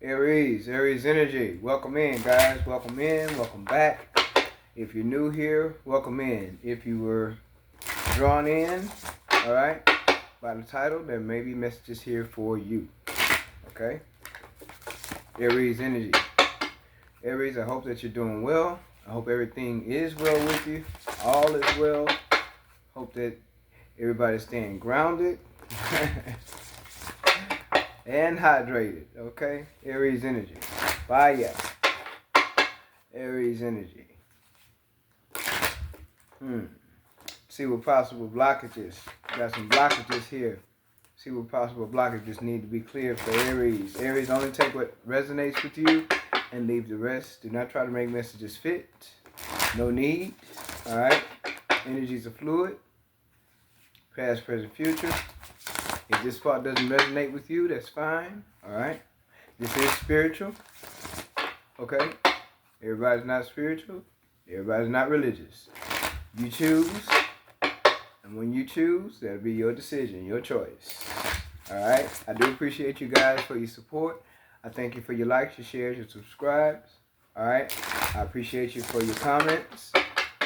Aries energy. Welcome in, guys. Welcome in. Welcome back. If you're new here, welcome in. If you were drawn in, all right, by the title, there may be messages here for you. Okay? Aries energy. Aries, I hope that you're doing well. I hope everything is well with you. All is well. Hope that everybody's staying grounded. And hydrated, okay? Aries energy. Fire. Aries energy. See what possible blockages. Got some blockages here. See what possible blockages need to be cleared for Aries. Aries, only take what resonates with you and leave the rest. Do not try to make messages fit. No need. All right? Energies are fluid. Past, present, future. If this part doesn't resonate with you, that's fine. All right? This is spiritual. Okay? Everybody's not spiritual. Everybody's not religious. You choose. And when you choose, that'll be your decision, your choice. All right? I do appreciate you guys for your support. I thank you for your likes, your shares, your subscribes. All right? I appreciate you for your comments.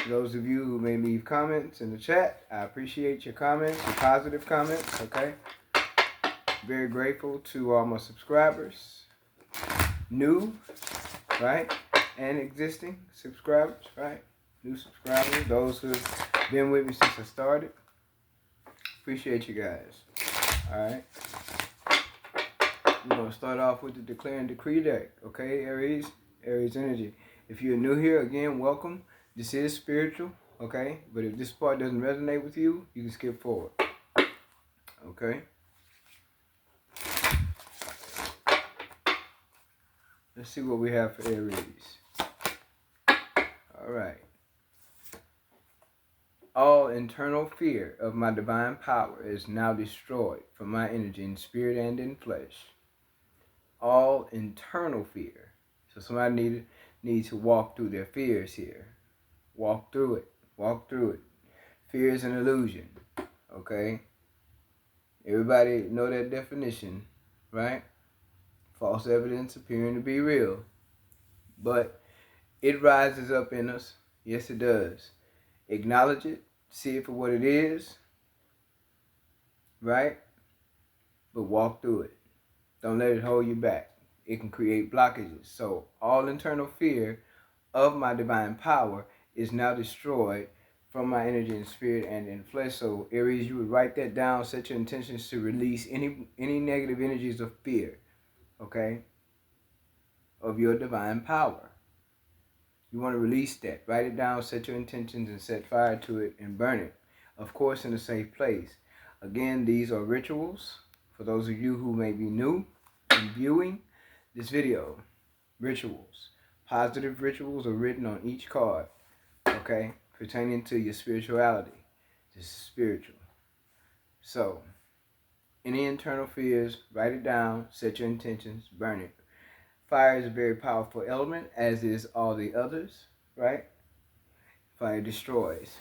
Those of you who may leave comments in the chat, I appreciate your comments, your positive comments, okay? Very grateful to all my subscribers, new, right, and existing subscribers, right? New subscribers, those who've been with me since I started. Appreciate you guys, all right? We're going to start off with the Declare and Decree deck, okay, Aries energy. If you're new here, again, welcome. This is spiritual, okay? But if this part doesn't resonate with you, you can skip forward, okay? Let's see what we have for Aries. All right. All internal fear of my divine power is now destroyed from my energy in spirit and in flesh. All internal fear. So somebody needs to walk through their fears here. Walk through it. Walk through it. Fear is an illusion. Okay? Everybody know that definition, right? False evidence appearing to be real. But it rises up in us. Yes, it does. Acknowledge it. See it for what it is. Right? But walk through it. Don't let it hold you back. It can create blockages. So all internal fear of my divine power is now destroyed from my energy and spirit and in flesh. So Aries, you would write that down, set your intentions to release any negative energies of fear, okay, of your divine power. You want to release that. Write it down, set your intentions, and set fire to it and burn it. Of course, in a safe place. Again, these are rituals. For those of you who may be new and viewing this video, rituals. Positive rituals are written on each card, okay, pertaining to your spirituality. This is spiritual. So, any internal fears, write it down, set your intentions, burn it. Fire is a very powerful element, as is all the others, right? Fire destroys.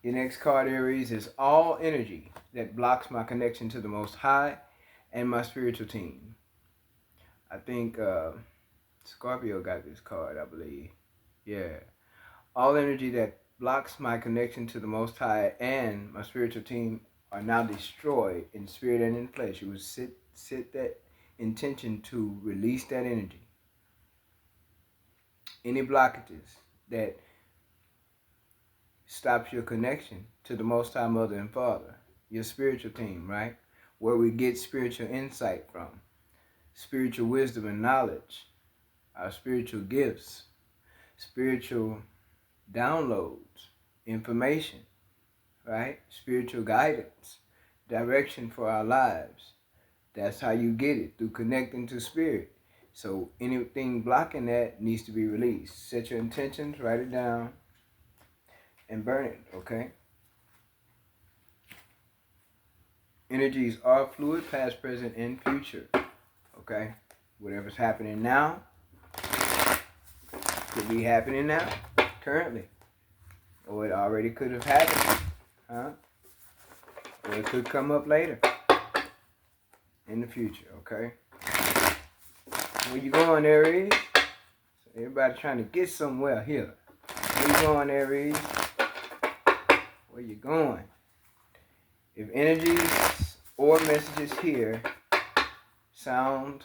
Your next card, Aries, is all energy that blocks my connection to the Most High and my spiritual team. I think Scorpio got this card, I believe. Yeah. All energy that blocks my connection to the Most High and my spiritual team are now destroyed in spirit and in flesh. You would sit that intention to release that energy. Any blockages that stops your connection to the Most High Mother and Father, your spiritual team, right? Where we get spiritual insight from, spiritual wisdom and knowledge, our spiritual gifts, spiritual downloads, information, right? Spiritual guidance, direction for our lives. That's how you get it, through connecting to spirit. So anything blocking that needs to be released. Set your intentions, write it down, and burn it, okay? Energies are fluid, past, present, and future, okay? Whatever's happening now could be happening now, currently. Or it already could have happened, huh? Or it could come up later in the future, okay? Where you going, Aries? So everybody trying to get somewhere here. Where you going, Aries? Where you going? If energies or messages here sound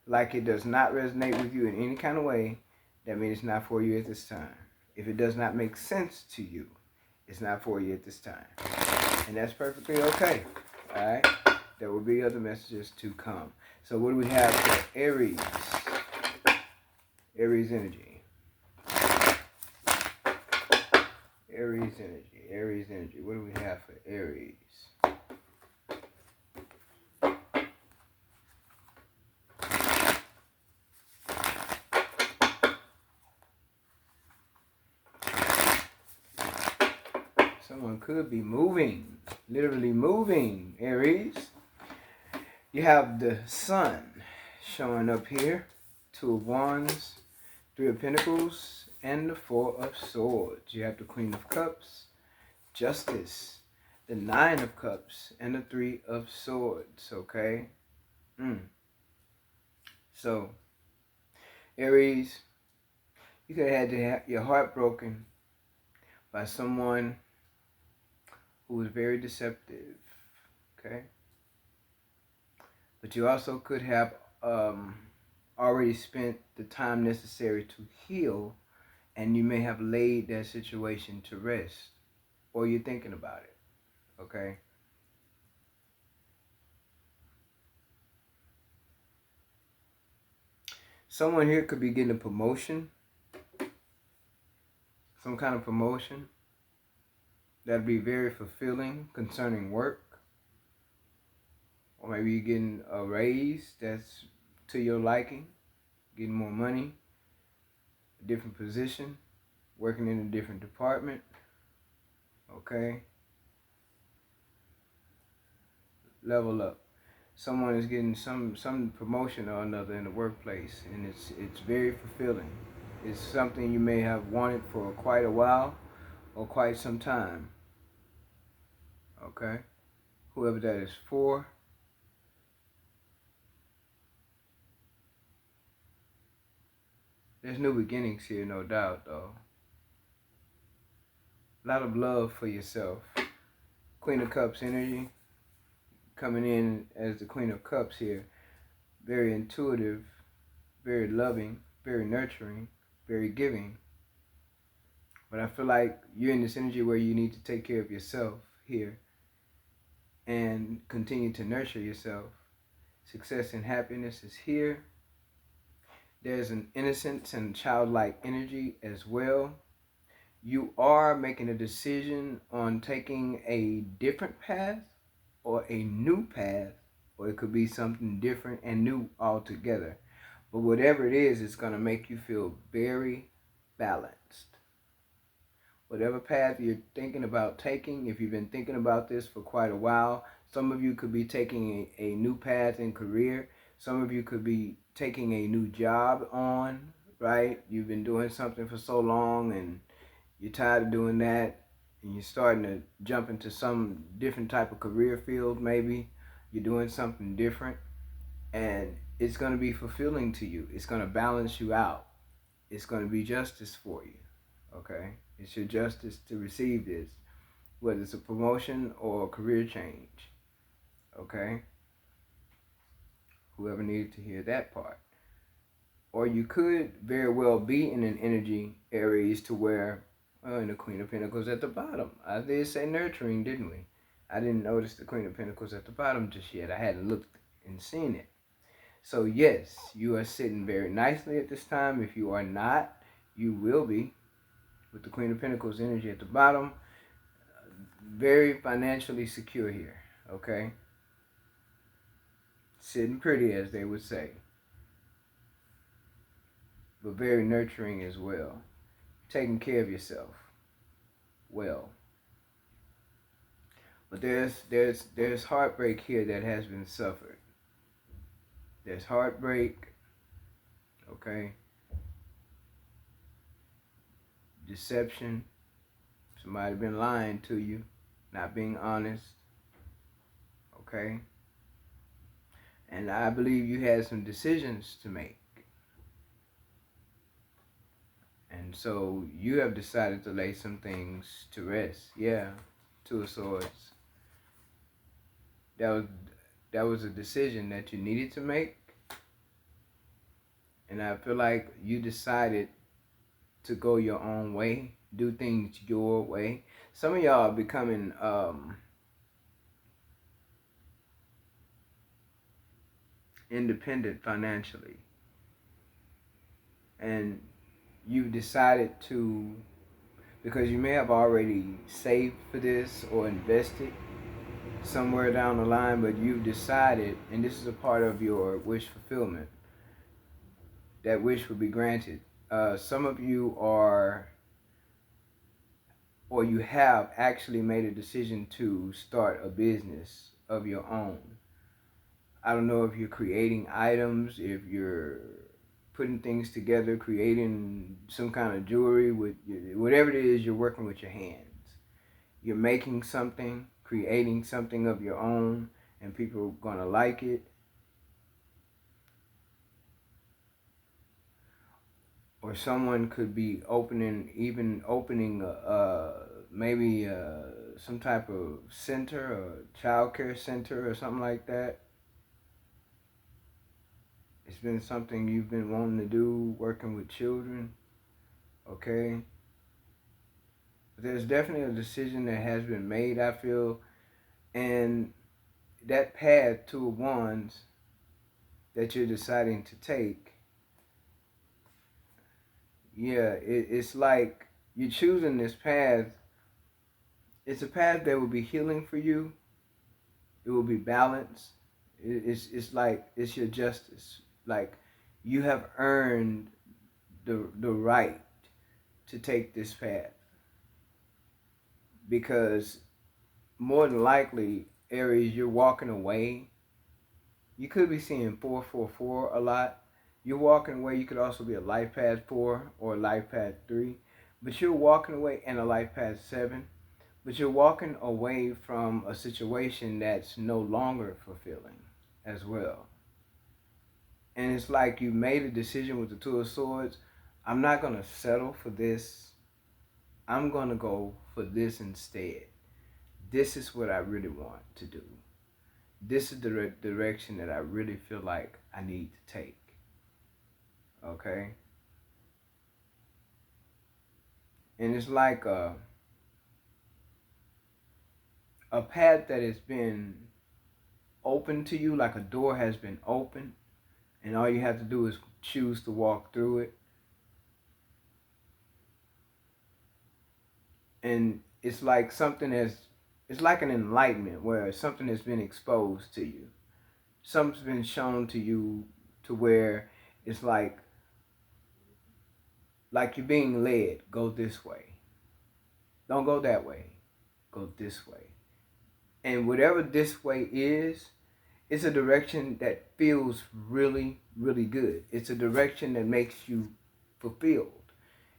like it does not resonate with you in any kind of way, that means it's not for you at this time. If it does not make sense to you, it's not for you at this time. And that's perfectly okay. Alright? There will be other messages to come. So what do we have for Aries? Aries energy. Aries energy. Aries energy. What do we have for Aries? Someone could be moving, literally moving, Aries. You have the Sun showing up here, Two of Wands, Three of Pentacles, and the Four of Swords. You have the Queen of Cups, Justice, the Nine of Cups, and the Three of Swords, okay? So, Aries, you could have had your heart broken by someone who was very deceptive, okay? But you also could have already spent the time necessary to heal, and you may have laid that situation to rest, or you're thinking about it, okay? Someone here could be getting a promotion, some kind of promotion that'd be very fulfilling concerning work. Or maybe you're getting a raise that's to your liking, getting more money, a different position, working in a different department, okay? Level up. Someone is getting some promotion or another in the workplace, and it's very fulfilling. It's something you may have wanted for quite a while or quite some time, okay? Whoever that is for. There's new beginnings here, no doubt, though. A lot of love for yourself. Queen of Cups energy coming in as the Queen of Cups here. Very intuitive, very loving, very nurturing, very giving. But I feel like you're in this energy where you need to take care of yourself here and continue to nurture yourself. Success and happiness is here. There's an innocence and childlike energy as well. You are making a decision on taking a different path or a new path, or it could be something different and new altogether. But whatever it is, it's going to make you feel very balanced. Whatever path you're thinking about taking, if you've been thinking about this for quite a while, some of you could be taking a new path in career. Some of you could be taking a new job on, right? You've been doing something for so long and you're tired of doing that, and you're starting to jump into some different type of career field maybe. You're doing something different, and it's going to be fulfilling to you. It's going to balance you out. It's going to be justice for you, okay? It's your justice to receive this, whether it's a promotion or a career change, okay? Whoever needed to hear that part. Or you could very well be in an energy, Aries, to where, and the Queen of Pentacles at the bottom. I did say nurturing, didn't we? I didn't notice the Queen of Pentacles at the bottom just yet. I hadn't looked and seen it. So yes, you are sitting very nicely at this time. If you are not, you will be with the Queen of Pentacles energy at the bottom. Very financially secure here, okay? Sitting pretty, as they would say. But very nurturing as well. Taking care of yourself well. But there's heartbreak here that has been suffered. There's heartbreak, okay? Deception. Somebody been lying to you, not being honest, okay? And I believe you had some decisions to make. And so you have decided to lay some things to rest. Yeah, Two of Swords. That was that was a decision that you needed to make, and I feel like you decided to go your own way, do things your way. Some of y'all are becoming independent financially, and you've decided to, because you may have already saved for this or invested somewhere down the line, but you've decided, and this is a part of your wish fulfillment, that wish will be granted. Some of you are, or you have actually made a decision to start a business of your own. I don't know if you're creating items, if you're putting things together, creating some kind of jewelry, with whatever it is, you're working with your hands. You're making something, creating something of your own, and people are gonna like it. Or someone could be opening maybe some type of center, or child care center, or something like that. It's been something you've been wanting to do, working with children, okay? But there's definitely a decision that has been made, I feel, and that path to Wands that you're deciding to take, yeah, it's like you're choosing this path. It's a path that will be healing for you. It will be balanced. It's like it's your justice. Like you have earned the right to take this path, because more than likely, Aries, you're walking away. You could be seeing 444 a lot. You're walking away. You could also be a life path 4 or a life path 3, but you're walking away, and a life path 7. But you're walking away from a situation that's no longer fulfilling as well. And it's like you made a decision with the Two of Swords. I'm not going to settle for this. I'm going to go for this instead. This is what I really want to do. This is the direction that I really feel like I need to take. Okay? And it's like a path that has been open to you, like a door has been opened, and all you have to do is choose to walk through it. And it's like it's like an enlightenment where something has been exposed to you. Something's been shown to you to where it's like you're being led. Go this way. Don't go that way. Go this way. And whatever this way is, it's a direction that feels really, really good. It's a direction that makes you fulfilled.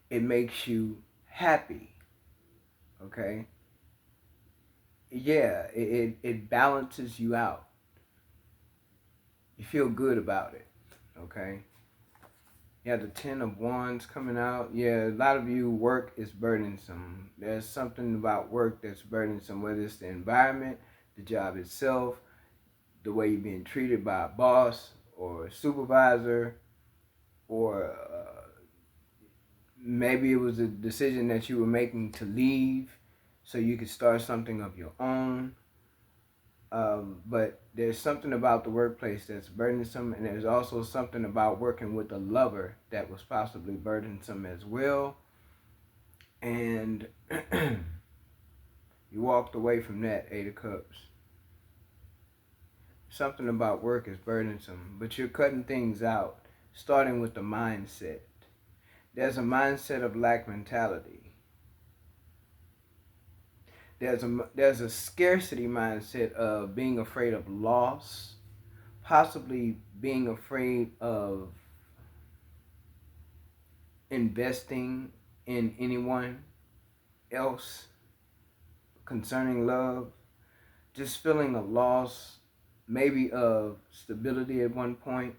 It makes you happy. Okay? Yeah, it balances you out. You feel good about it. Okay? You have the 10 of Wands coming out. Yeah, a lot of you, work is burdensome. There's something about work that's burdensome, whether it's the environment, the job itself, the way you're being treated by a boss or a supervisor, or maybe it was a decision that you were making to leave so you could start something of your own. But there's something about the workplace that's burdensome, and there's also something about working with a lover that was possibly burdensome as well. And you walked away from that, 8 of Cups. Something about work is burdensome, but you're cutting things out, starting with the mindset. There's a mindset of lack mentality. There's a scarcity mindset of being afraid of loss, possibly being afraid of investing in anyone else concerning love, just feeling a loss, maybe of stability at one point.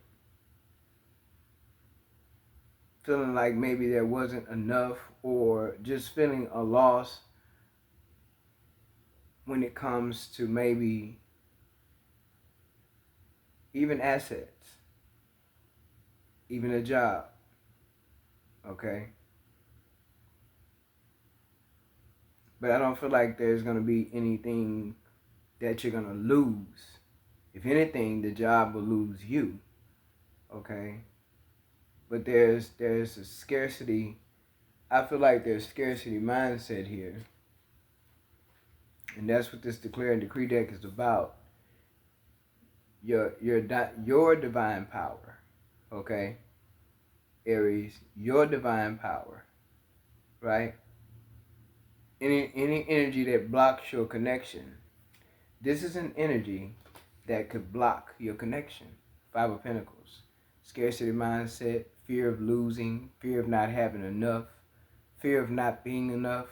feeling like maybe there wasn't enough, or just feeling a loss when it comes to maybe even assets, even a job, okay? But I don't feel like there's going to be anything that you're going to lose. If anything, the job will lose you, okay? But there's a scarcity. I feel like there's scarcity mindset here. And that's what this declare and decree deck is about. Your divine power, okay? Aries, your divine power, right? Any energy that blocks your connection. This is an energy that could block your connection. Five of Pentacles. Scarcity mindset, fear of losing, fear of not having enough, fear of not being enough.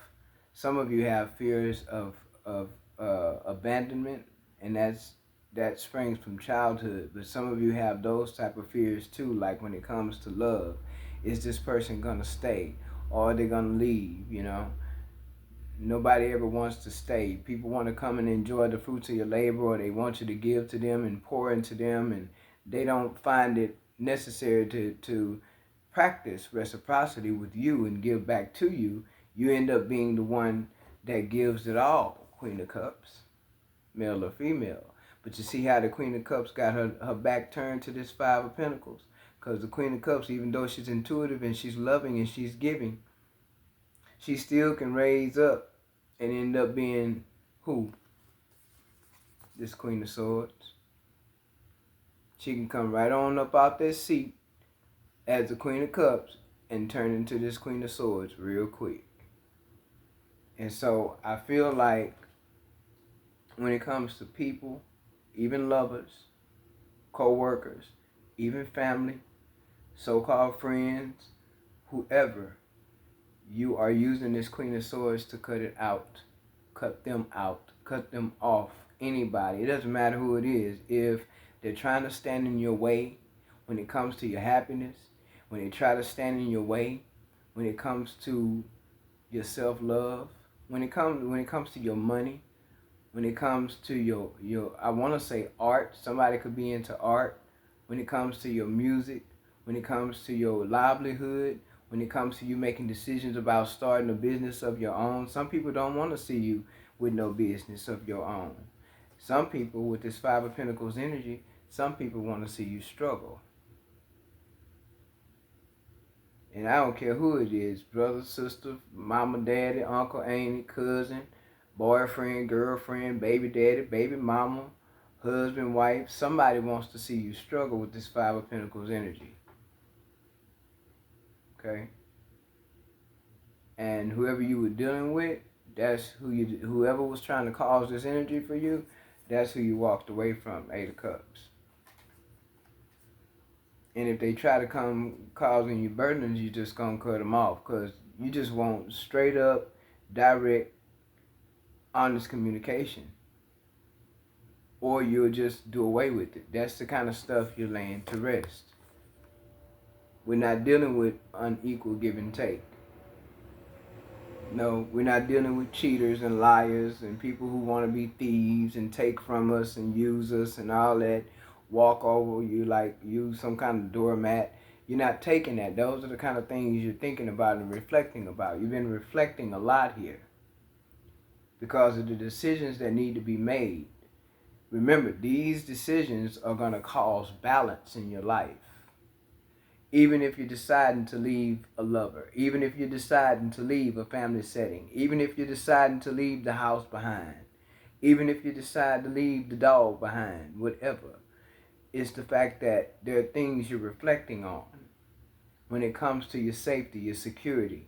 Some of you have fears of abandonment, and that springs from childhood. But some of you have those type of fears too, like when it comes to love. Is this person gonna stay, or are they gonna leave? You know, nobody ever wants to stay. People want to come and enjoy the fruits of your labor, or they want you to give to them and pour into them, and they don't find it necessary to practice reciprocity with you and give back to you. You end up being the one that gives it all. Queen of Cups, male or female. But you see how the Queen of Cups got her back turned to this Five of Pentacles? Because the Queen of Cups, even though she's intuitive and she's loving and she's giving, she still can raise up and end up being who? This Queen of Swords. She can come right on up out this seat as the Queen of Cups and turn into this Queen of Swords real quick. And so I feel like when it comes to people, even lovers, co-workers, even family, so-called friends, whoever, you are using this Queen of Swords to cut it out, cut them off, anybody. It doesn't matter who it is. If they're trying to stand in your way when it comes to your happiness, when they try to stand in your way when it comes to your self-love, when it comes to your money, when it comes to your I want to say art, somebody could be into art, when it comes to your music, when it comes to your livelihood, when it comes to you making decisions about starting a business of your own. Some people don't want to see you with no business of your own. Some people, with this Five of Pentacles energy, some people want to see you struggle. And I don't care who it is, brother, sister, mama, daddy, uncle, auntie, cousin, boyfriend, girlfriend, baby daddy, baby mama, husband, wife. Somebody wants to see you struggle with this Five of Pentacles energy. Okay? And whoever you were dealing with, that's whoever was trying to cause this energy for you, that's who you walked away from, Eight of Cups. And if they try to come causing you burdens, you just gonna cut them off, because you just want straight up, direct, honest communication. Or you'll just do away with it. That's the kind of stuff you're laying to rest. We're not dealing with unequal give and take. No, we're not dealing with cheaters and liars and people who want to be thieves and take from us and use us and all that. Walk over you like you some kind of doormat. You're not taking that. Those are the kind of things you're thinking about and reflecting about. You've been reflecting a lot here because of the decisions that need to be made. Remember, these decisions are going to cause balance in your life. Even if you're deciding to leave a lover, even if you're deciding to leave a family setting, even if you're deciding to leave the house behind, even if you decide to leave the dog behind, whatever, it's the fact that there are things you're reflecting on when it comes to your safety, your security.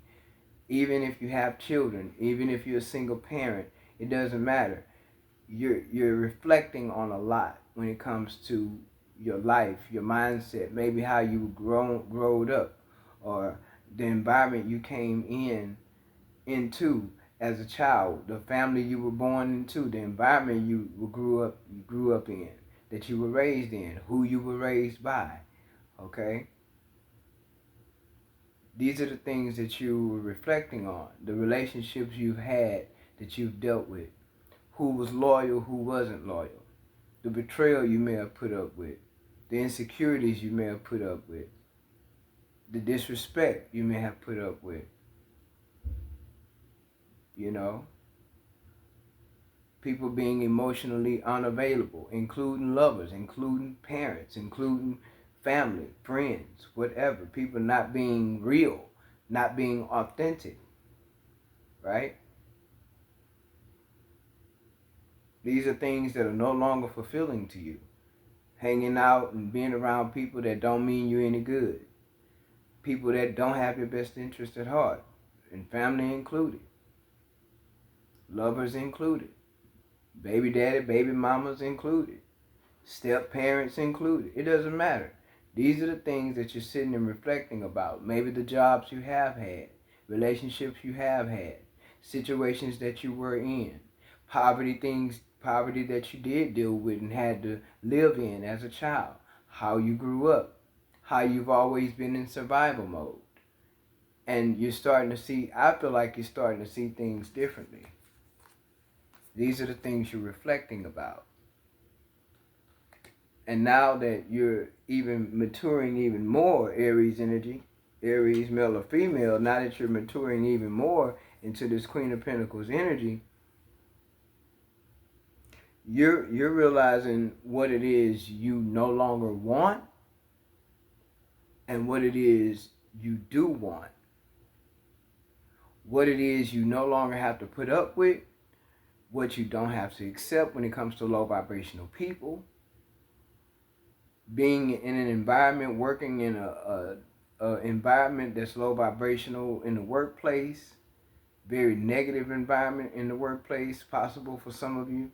Even if you have children, even if you're a single parent, it doesn't matter. You're reflecting on a lot when it comes to your life, your mindset, maybe how you growed up, or the environment you came into as a child, the family you were born into, the environment you grew up in, that you were raised in, who you were raised by. Okay? These are the things that you were reflecting on, the relationships you've had that you've dealt with, who was loyal, who wasn't loyal, the betrayal you may have put up with, the insecurities you may have put up with, the disrespect you may have put up with, you know, people being emotionally unavailable, including lovers, including parents, including family, friends, whatever, people not being real, not being authentic, right? These are things that are no longer fulfilling to you. Hanging out and being around people that don't mean you any good, people that don't have your best interest at heart, and family included, lovers included, baby daddy, baby mamas included, step parents included. It doesn't matter. These are the things that you're sitting and reflecting about. Maybe the jobs you have had, relationships you have had, situations that you were in, poverty that you did deal with and had to live in as a child, how you grew up, how you've always been in survival mode. And you're starting to see, I feel like you're starting to see things differently. These are the things you're reflecting about. And now that you're even maturing even more, Aries energy, Aries male or female, now that you're maturing even more into this Queen of Pentacles energy, you're realizing what it is you no longer want and what it is you do want. What it is you no longer have to put up with, what you don't have to accept when it comes to low vibrational people, being in an environment, working in a environment that's low vibrational in the workplace, very negative environment in the workplace, possible for some of you.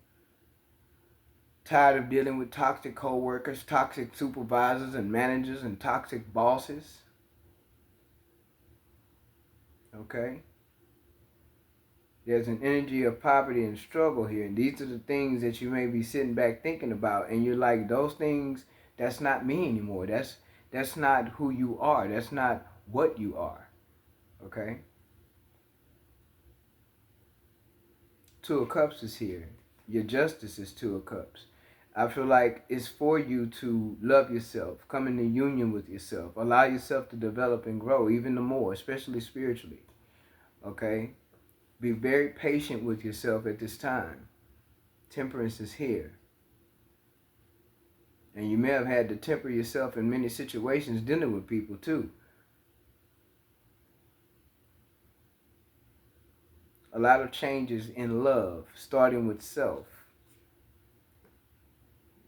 Tired of dealing with toxic co-workers, toxic supervisors and managers, and toxic bosses. Okay? There's an energy of poverty and struggle here, and these are the things that you may be sitting back thinking about, and you're like, those things, that's not me anymore. That's not who you are. That's not what you are. Okay? Two of Cups is here. Your Justice is Two of Cups. I feel like it's for you to love yourself, come into union with yourself, allow yourself to develop and grow even the more, especially spiritually. Okay? Be very patient with yourself at this time. Temperance is here. And you may have had to temper yourself in many situations dealing with people too. A lot of changes in love, starting with self.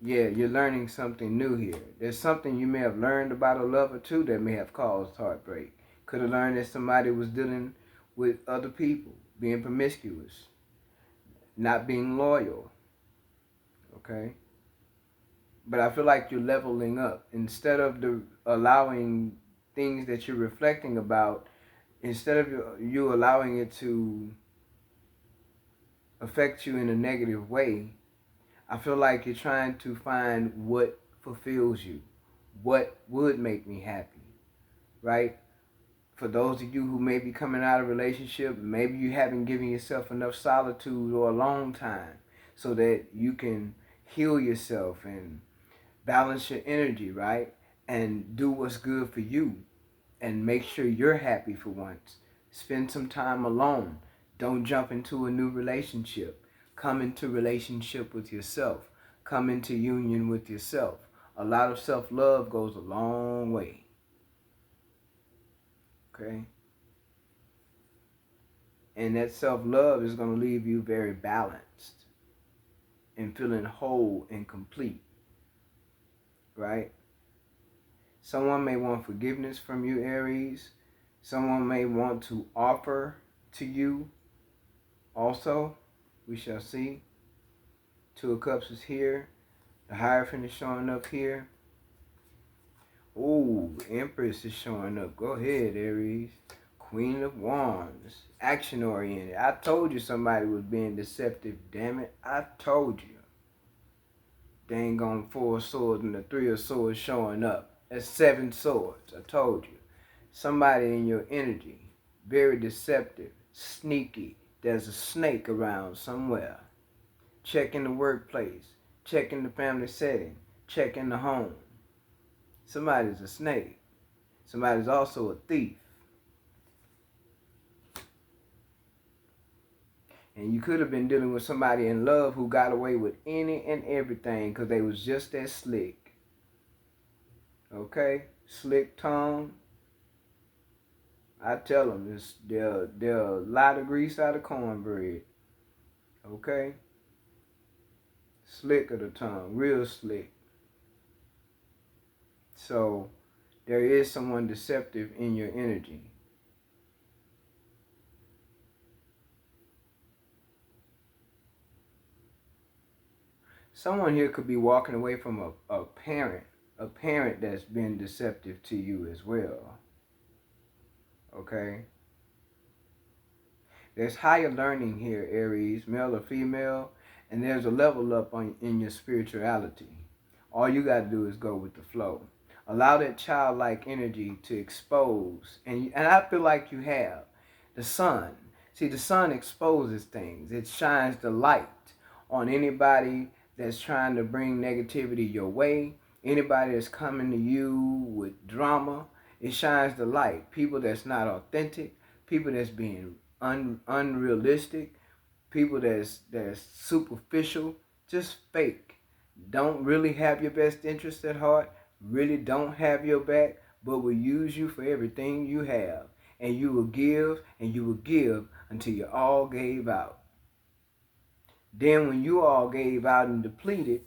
Yeah, you're learning something new here. There's something you may have learned about a lover too that may have caused heartbreak. Could have learned that somebody was dealing with other people, being promiscuous, not being loyal. Okay? But I feel like you're leveling up. Instead of allowing things that you're reflecting about, instead of you allowing it to affect you in a negative way, I feel like you're trying to find what fulfills you, what would make me happy, right? For those of you who may be coming out of a relationship, maybe you haven't given yourself enough solitude or alone time so that you can heal yourself and balance your energy, right? And do what's good for you and make sure you're happy for once. Spend some time alone. Don't jump into a new relationship. Come into relationship with yourself. Come into union with yourself. A lot of self-love goes a long way. Okay? And that self-love is going to leave you very balanced and feeling whole and complete. Right? Someone may want forgiveness from you, Aries. Someone may want to offer to you also. We shall see. Two of Cups is here. The Hierophant is showing up here. Ooh, Empress is showing up. Go ahead, Aries. Queen of Wands. Action oriented. I told you somebody was being deceptive, damn it. I told you. Dang on Four of Swords and the Three of Swords showing up. That's 7 swords. I told you. Somebody in your energy, very deceptive, sneaky. There's a snake around somewhere. Check in the workplace. Check in the family setting. Check in the home. Somebody's a snake. Somebody's also a thief. And you could have been dealing with somebody in love who got away with any and everything because they was just that slick. Okay? Slick tongue. I tell them, they're a lot of grease out of cornbread. Okay? Slick of the tongue. Real slick. So, there is someone deceptive in your energy. Someone here could be walking away from a parent that's been deceptive to you as well. Okay? There's higher learning here, Aries, male or female, and there's a level up in your spirituality. All you got to do is go with the flow. Allow that childlike energy to expose, and I feel like you have. The sun. See, the sun exposes things. It shines the light on anybody that's trying to bring negativity your way, anybody that's coming to you with drama. It shines the light. People that's not authentic, people that's being unrealistic, people that's superficial, just fake, don't really have your best interest at heart, really don't have your back, but will use you for everything you have. And you will give and you will give until you all gave out. Then when you all gave out and depleted,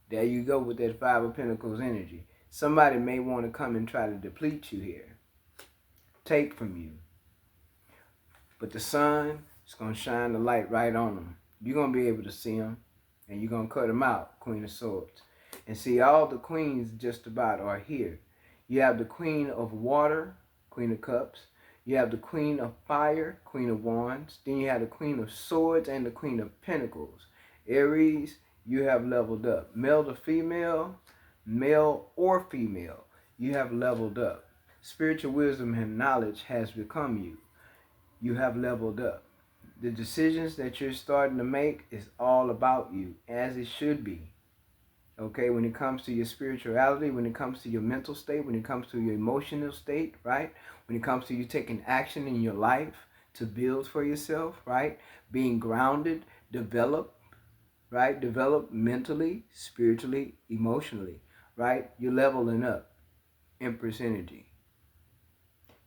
there you go with that Five of Pentacles energy. Somebody may want to come and try to deplete you here, take from you. But the sun is going to shine the light right on them. You're going to be able to see them, and you're going to cut them out, Queen of Swords. And see, all the queens just about are here. You have the Queen of Water, Queen of Cups. You have the Queen of Fire, Queen of Wands. Then you have the Queen of Swords and the Queen of Pentacles. Aries, you have leveled up. Male to female, male or female, you have leveled up. Spiritual wisdom and knowledge has become you. You have leveled up. The decisions that you're starting to make is all about you, as it should be. Okay, when it comes to your spirituality, when it comes to your mental state, when it comes to your emotional state, right? When it comes to you taking action in your life to build for yourself, right? Being grounded, develop, right? Develop mentally, spiritually, emotionally, right? You're leveling up. Empress energy.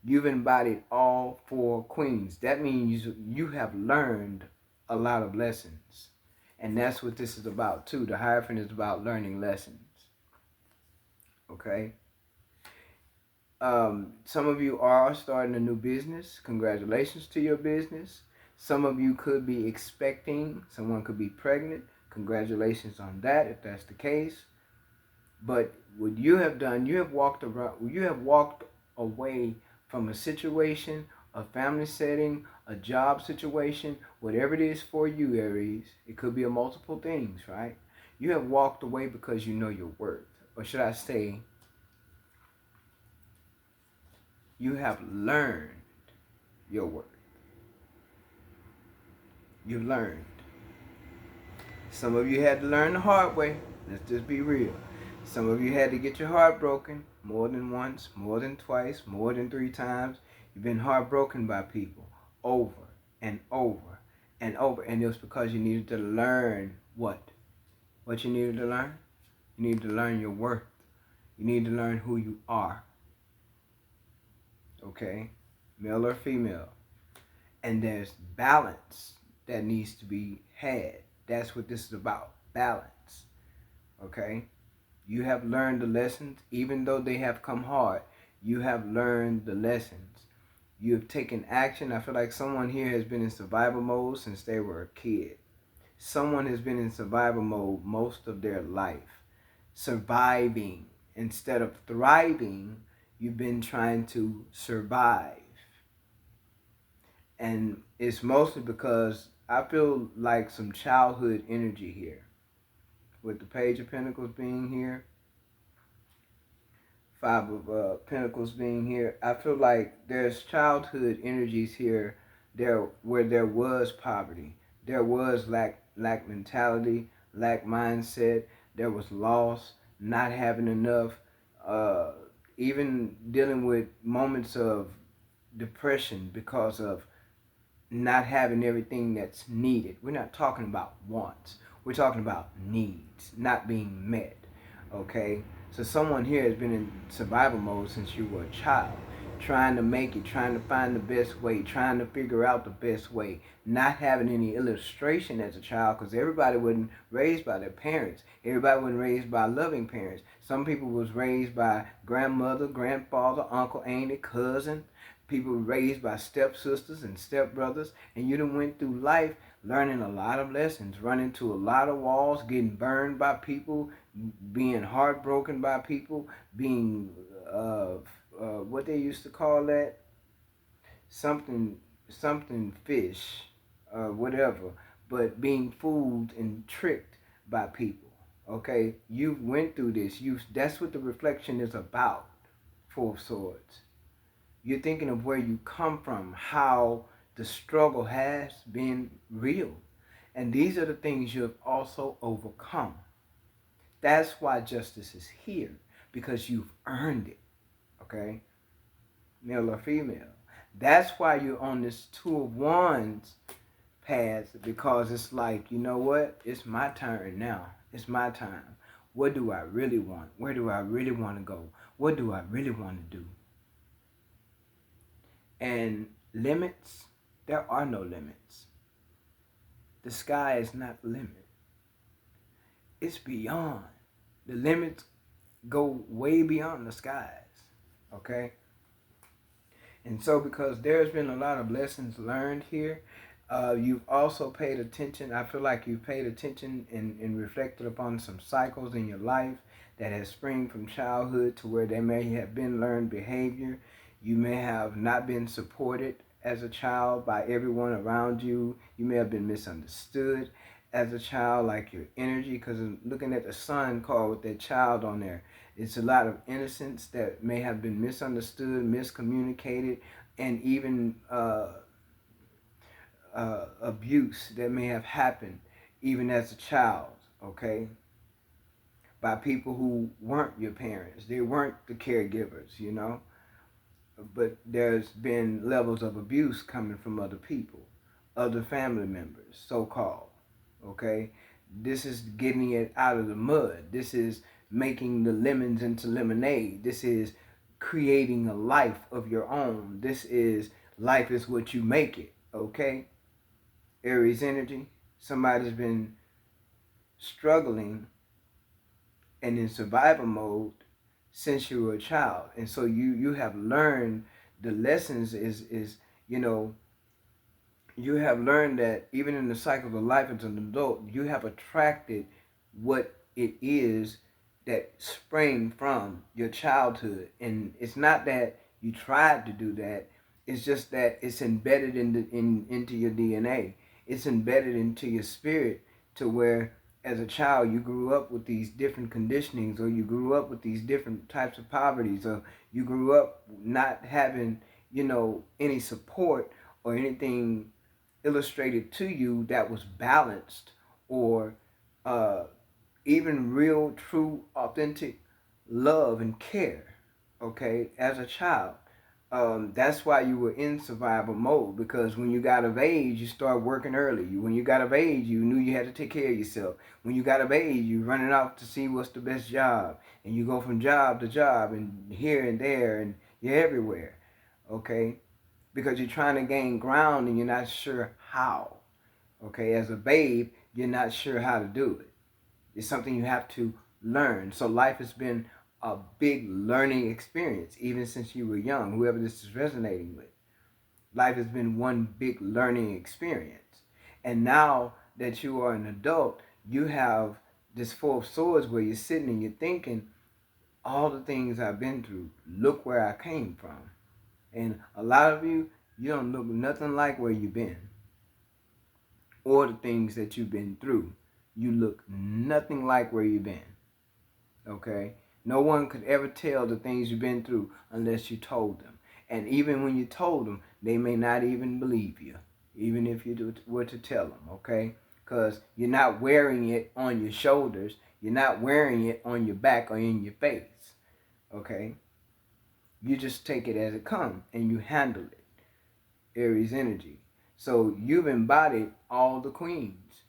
You've embodied all four queens. That means you have learned a lot of lessons. And that's what this is about too. The Hierophant is about learning lessons. Okay? Some of you are starting a new business. Congratulations to your business. Some of you could be expecting. Someone could be pregnant. Congratulations on that if that's the case. But what you have done, you have walked away from a situation, a family setting, a job situation, whatever it is for you, Aries. It could be a multiple things, right? You have walked away because you know your worth. Or should I say, you have learned your worth. You've learned. Some of you had to learn the hard way. Let's just be real. Some of you had to get your heart broken more than once, more than twice, more than 3 times. You've been heartbroken by people over and over and over. And it was because you needed to learn what? What you needed to learn? You need to learn your worth. You need to learn who you are. Okay? Male or female. And there's balance that needs to be had. That's what this is about. Balance. Okay? You have learned the lessons, even though they have come hard. You have learned the lessons. You have taken action. I feel like someone here has been in survival mode since they were a kid. Someone has been in survival mode most of their life. Surviving. Instead of thriving, you've been trying to survive. And it's mostly because I feel like some childhood energy here. With the Page of Pentacles being here. Five of Pentacles being here, I feel like there's childhood energies here there where there was poverty, there was lack mentality, lack mindset, there was loss, not having enough, uh, even dealing with moments of depression because of not having everything that's needed. We're not talking about wants. We're talking about needs not being met. Okay? So someone here has been in survival mode since you were a child, trying to make it, trying to find the best way, trying to figure out the best way, not having any illustration as a child because everybody wasn't raised by their parents. Everybody wasn't raised by loving parents. Some people was raised by grandmother, grandfather, uncle, auntie, cousin, people raised by stepsisters and stepbrothers, and you done went through life learning a lot of lessons, running to a lot of walls, getting burned by people, being heartbroken by people, being what they used to call that, something fish, whatever, but being fooled and tricked by people. Okay, you went through this. That's what the reflection is about. Four of Swords. You're thinking of where you come from, how the struggle has been real. And these are the things you have also overcome. That's why justice is here, because you've earned it, okay? Male or female. That's why you're on this Two of Wands path, because it's like, you know what? It's my turn now. It's my time. What do I really want? Where do I really want to go? What do I really want to do? And limits, there are no limits. The sky is not the limit. It's beyond. The limits go way beyond the skies. Okay? And so because there's been a lot of lessons learned here, you've also paid attention. I feel like you've paid attention and reflected upon some cycles in your life that has sprung from childhood to where there may have been learned behavior. You may have not been supported as a child by everyone around you. You may have been misunderstood as a child, like your energy, because looking at the sun card with that child on there, it's a lot of innocence that may have been misunderstood, miscommunicated, and even abuse that may have happened even as a child, okay? By people who weren't your parents. They weren't the caregivers, you know? But there's been levels of abuse coming from other people, other family members, so-called, okay? This is getting it out of the mud. This is making the lemons into lemonade. This is creating a life of your own. This is life is what you make it, okay? Aries energy. Somebody's been struggling and in survival mode since you were a child. And so you have learned the lessons is you know, you have learned that even in the cycle of life as an adult, you have attracted what it is that sprang from your childhood. And it's not that you tried to do that, it's just that it's embedded into your DNA. It's embedded into your spirit, to where as a child you grew up with these different conditionings, or you grew up with these different types of poverties, or you grew up not having, you know, any support or anything illustrated to you that was balanced, or uh, even real, true, authentic love and care, okay, as a child. That's why you were in survival mode, because when you got of age, you start working early. When you got of age, you knew you had to take care of yourself. When you got of age, you running out to see what's the best job, and you go from job to job, and here and there, and you're everywhere, okay? Because you're trying to gain ground and you're not sure how. Okay, as a babe, you're not sure how to do it. It's something you have to learn. So life has been a big learning experience, even since you were young, whoever this is resonating with. Life has been one big learning experience. And now that you are an adult, you have this Four of Swords where you're sitting and you're thinking, all the things I've been through, look where I came from. And a lot of you, you don't look nothing like where you've been or the things that you've been through. You look nothing like where you've been. Okay? No one could ever tell the things you've been through unless you told them. And even when you told them, they may not even believe you, even if you were to tell them, okay? Because you're not wearing it on your shoulders. You're not wearing it on your back or in your face, okay? You just take it as it comes and you handle it. Aries energy. So you've embodied all the queens.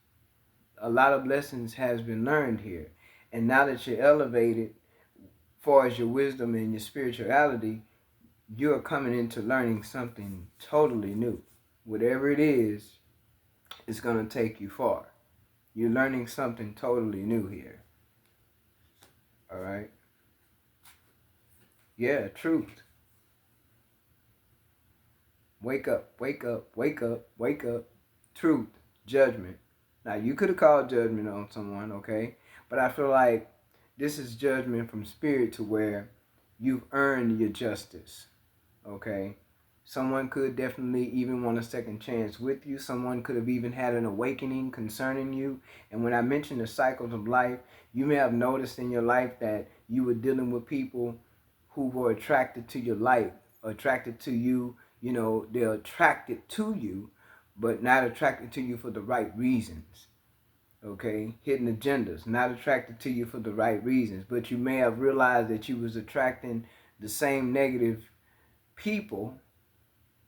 A lot of lessons has been learned here. And now that you're elevated, far as your wisdom and your spirituality, you're coming into learning something totally new. Whatever it is, it's going to take you far. You're learning something totally new here. All right? Yeah, truth. Wake up, wake up, wake up, wake up. Truth, judgment. Now, you could have called judgment on someone, okay? But I feel like this is judgment from spirit to where you've earned your justice, okay? Someone could definitely even want a second chance with you. Someone could have even had an awakening concerning you. And when I mention the cycles of life, you may have noticed in your life that you were dealing with people who were attracted to your light, attracted to you. You know, they're attracted to you, but not attracted to you for the right reasons. Okay, hidden agendas, not attracted to you for the right reasons, but you may have realized that you was attracting the same negative people,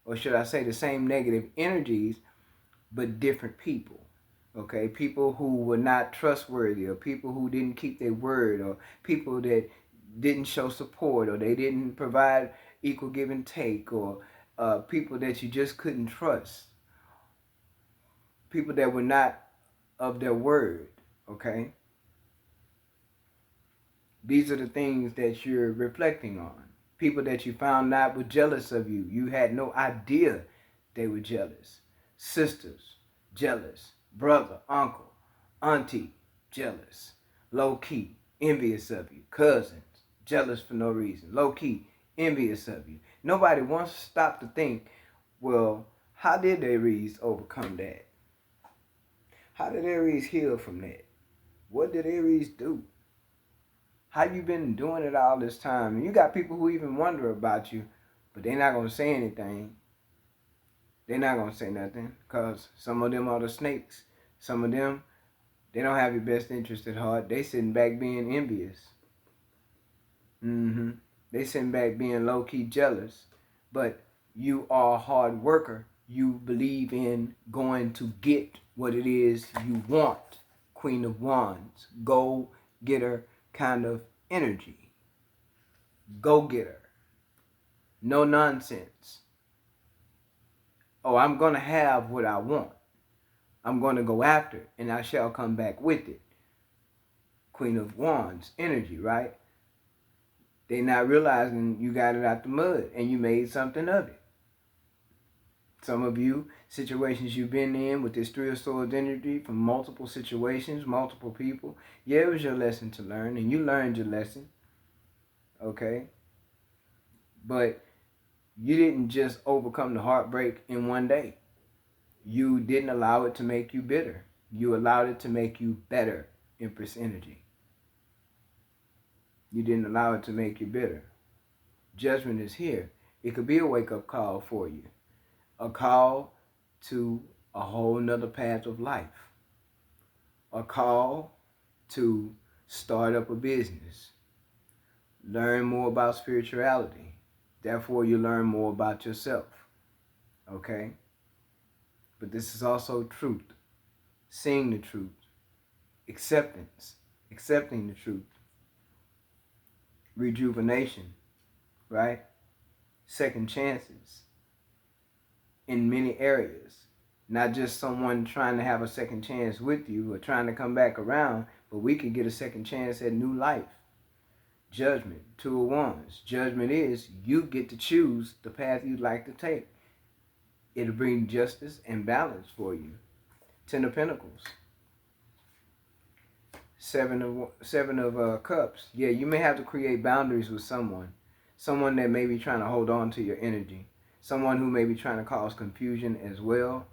or should I say the same negative energies, but different people. Okay, people who were not trustworthy, or people who didn't keep their word, or people that didn't show support, or they didn't provide equal give and take, or people that you just couldn't trust, people that were not of their word. Okay, these are the things that you're reflecting on. People that you found out were jealous of you. You had no idea they were jealous. Sisters, jealous. Brother, uncle, auntie, jealous. Low key, envious of you. Cousins, jealous for no reason. Low key, envious of you. Nobody wants to stop to think, well, how did Aries overcome that? How did Aries heal from that? What did Aries do? How you been doing it all this time? And you got people who even wonder about you, but they're not gonna say anything. They're not gonna say nothing, cause some of them are the snakes. Some of them, they don't have your best interest at heart. They sitting back being envious. They sitting back being low key jealous. But you are a hard worker. You believe in going to get what it is you want. Queen of Wands, go getter kind of energy. Go getter. No nonsense. Oh, I'm going to have what I want. I'm going to go after it, and I shall come back with it. Queen of Wands energy, right? They not realizing you got it out the mud and you made something of it. Some of you, situations you've been in with this Three of Swords energy from multiple situations, multiple people. Yeah, it was your lesson to learn, and you learned your lesson. Okay? But you didn't just overcome the heartbreak in one day. You didn't allow it to make you bitter. You allowed it to make you better, Empress energy. You didn't allow it to make you bitter. Judgment is here. It could be a wake-up call for you. A call to a whole nother path of life. A call to start up a business. Learn more about spirituality. Therefore, you learn more about yourself. Okay? But this is also truth. Seeing the truth. Acceptance. Accepting the truth. Rejuvenation. Right? Second chances. In many areas. Not just someone trying to have a second chance with you or trying to come back around, but we could get a second chance at new life. Judgment, Two of Wands. Judgment is you get to choose the path you'd like to take. It'll bring justice and balance for you. Ten of Pentacles. Seven of Cups. Yeah, you may have to create boundaries with someone. Someone that may be trying to hold on to your energy. Someone who may be trying to cause confusion as well.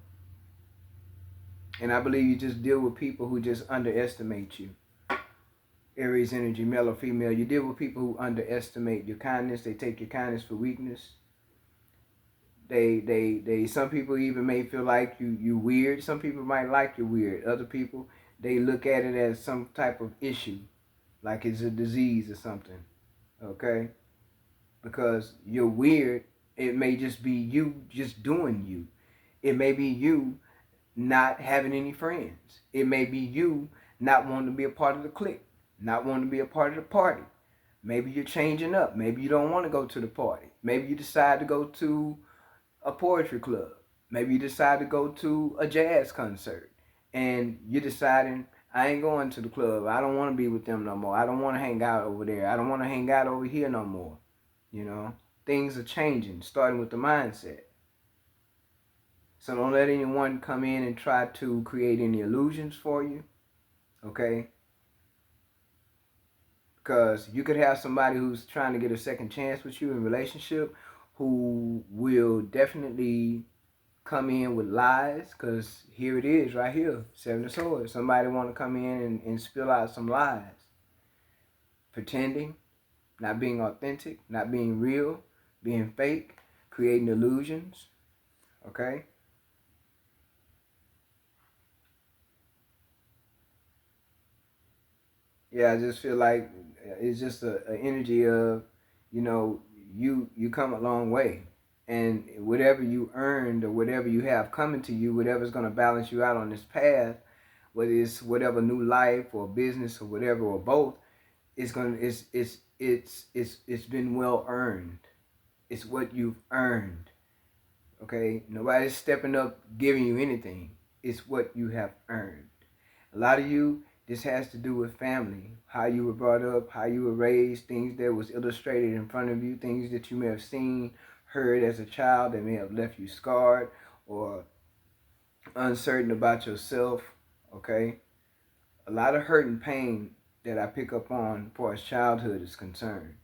And I believe you just deal with people who just underestimate you. Aries energy, male or female. You deal with people who underestimate your kindness. They take your kindness for weakness. They some people even may feel like you weird. Some people might like you weird. Other people, they look at it as some type of issue, like it's a disease or something. Okay? Because you're weird, it may just be you just doing you. It may be you not having any friends. It may be you not wanting to be a part of the clique, not wanting to be a part of the party. Maybe you're changing up. Maybe you don't want to go to the party. Maybe you decide to go to a poetry club. Maybe you decide to go to a jazz concert. And you're deciding, I ain't going to the club. I don't want to be with them no more. I don't want to hang out over there. I don't want to hang out over here no more. You know, things are changing, starting with the mindset. So don't let anyone come in and try to create any illusions for you, okay? Because you could have somebody who's trying to get a second chance with you in a relationship who will definitely come in with lies, because here it is right here, Seven of Swords. Somebody want to come in and spill out some lies, pretending, not being authentic, not being real, being fake, creating illusions, okay? Yeah, I just feel like it's just a energy of, you know, you come a long way, and whatever you earned or whatever you have coming to you, whatever's gonna balance you out on this path, whether it's whatever new life or business or whatever or both, it's been well earned. It's what you've earned. Okay, nobody's stepping up giving you anything. It's what you have earned. A lot of you, this has to do with family, how you were brought up, how you were raised, things that was illustrated in front of you, things that you may have seen, heard as a child that may have left you scarred or uncertain about yourself, okay? A lot of hurt and pain that I pick up on as far as childhood is concerned.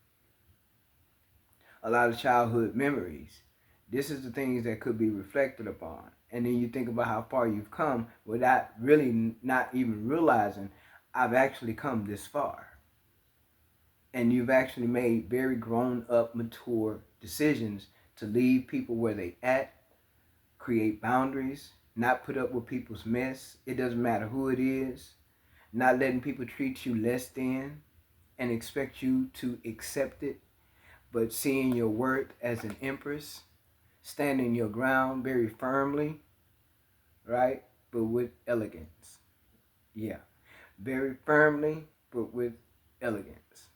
A lot of childhood memories. This is the things that could be reflected upon. And then you think about how far you've come without really not even realizing I've actually come this far. And you've actually made very grown up, mature decisions to leave people where they at, create boundaries, not put up with people's mess. It doesn't matter who it is. Not letting people treat you less than and expect you to accept it, but seeing your worth as an empress, standing your ground very firmly, right? But with elegance. Yeah. Very firmly, but with elegance.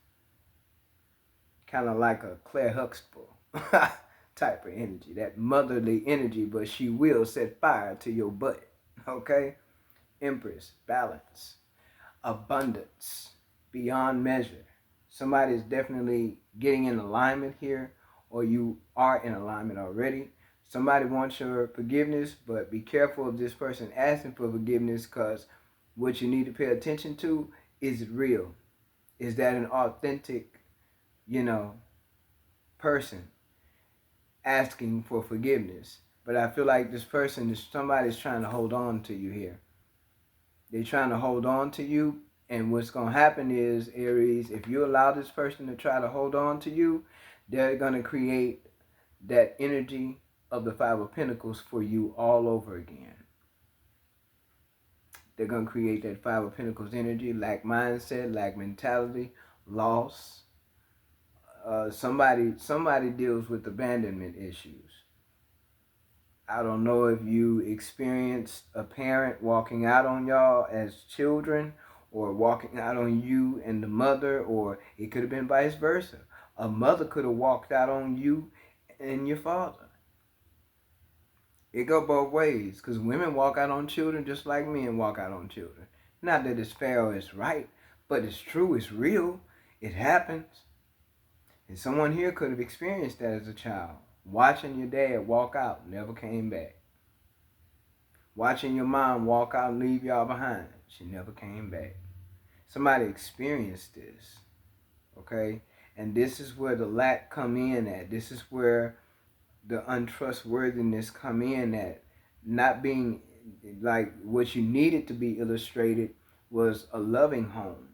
Kind of like a Claire Huxtable type of energy. That motherly energy, but she will set fire to your butt. Okay? Empress, balance, abundance, beyond measure. Somebody is definitely getting in alignment here, or you are in alignment already. Somebody wants your forgiveness, but be careful of this person asking for forgiveness, because what you need to pay attention to is it real? Is that an authentic, you know, person asking for forgiveness? But I feel like this person is somebody's trying to hold on to you here. They're trying to hold on to you. And what's going to happen is, Aries, if you allow this person to try to hold on to you, they're going to create that energy of the Five of Pentacles for you all over again. They're going to create that Five of Pentacles energy, lack mindset, lack mentality, loss. Somebody deals with abandonment issues. I don't know if you experienced a parent walking out on y'all as children, or walking out on you and the mother, or it could have been vice versa. A mother could have walked out on you and your father. It go both ways, because women walk out on children just like men walk out on children. Not that it's fair or it's right, but it's true, it's real, it happens. And someone here could have experienced that as a child. Watching your dad walk out, never came back. Watching your mom walk out and leave y'all behind, she never came back. Somebody experienced this, okay? And this is where the lack come in at. This is where the untrustworthiness come in at. Not being, like, what you needed to be illustrated was a loving home.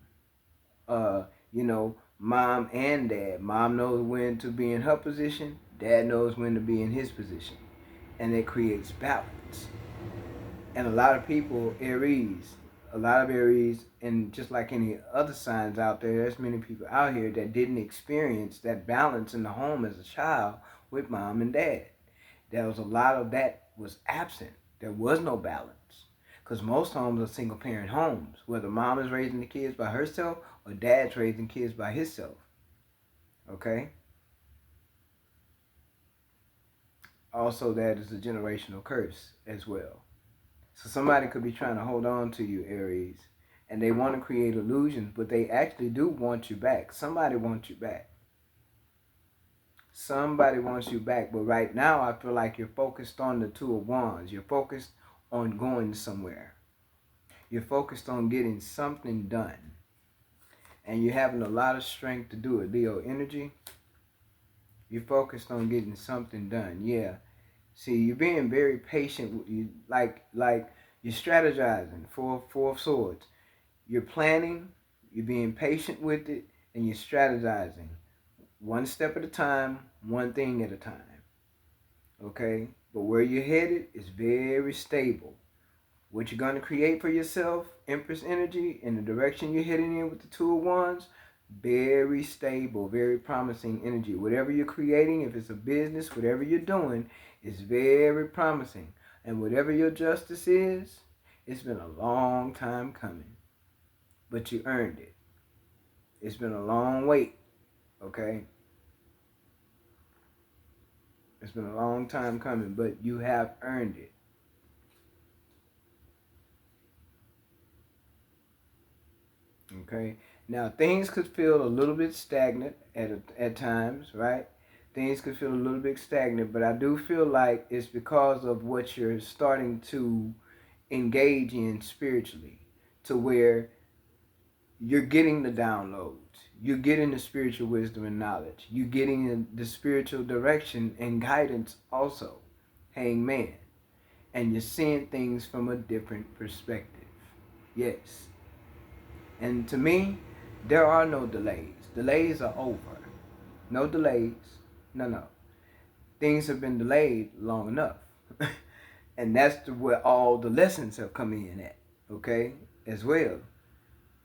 You know, mom and dad. Mom knows when to be in her position. Dad knows when to be in his position, and it creates balance. And a lot of people, Aries, a lot of Aries, and just like any other signs out there, there's many people out here that didn't experience that balance in the home as a child with mom and dad. There was a lot of that was absent. There was no balance. Because most homes are single parent homes, whether mom is raising the kids by herself or dad's raising kids by himself. Okay? Also, that is a generational curse as well. So somebody could be trying to hold on to you, Aries, and they want to create illusions, but they actually do want you back. Somebody wants you back. Somebody wants you back, but right now I feel like you're focused on the Two of Wands. You're focused on going somewhere. You're focused on getting something done. And you're having a lot of strength to do it. Leo energy, you're focused on getting something done. Yeah. See, you're being very patient. You like you're strategizing. Four of Swords. You're planning, you're being patient with it, and you're strategizing. One step at a time, one thing at a time. Okay? But where you're headed is very stable. What you're going to create for yourself, Empress energy, in the direction you're heading in with the Two of Wands, very stable, very promising energy. Whatever you're creating, if it's a business, whatever you're doing, is very promising. And whatever your justice is, it's been a long time coming. But you earned it. It's been a long wait, okay? It's been a long time coming, but you have earned it. Okay? Now, things could feel a little bit stagnant at times, right? Things could feel a little bit stagnant, but I do feel like it's because of what you're starting to engage in spiritually, to where you're getting the downloads. You're getting the spiritual wisdom and knowledge. You're getting the spiritual direction and guidance also. Hangman. And you're seeing things from a different perspective. Yes. And to me, there are no delays. Delays are over. No delays. No. Things have been delayed long enough. And that's where all the lessons have come in at. Okay? As well.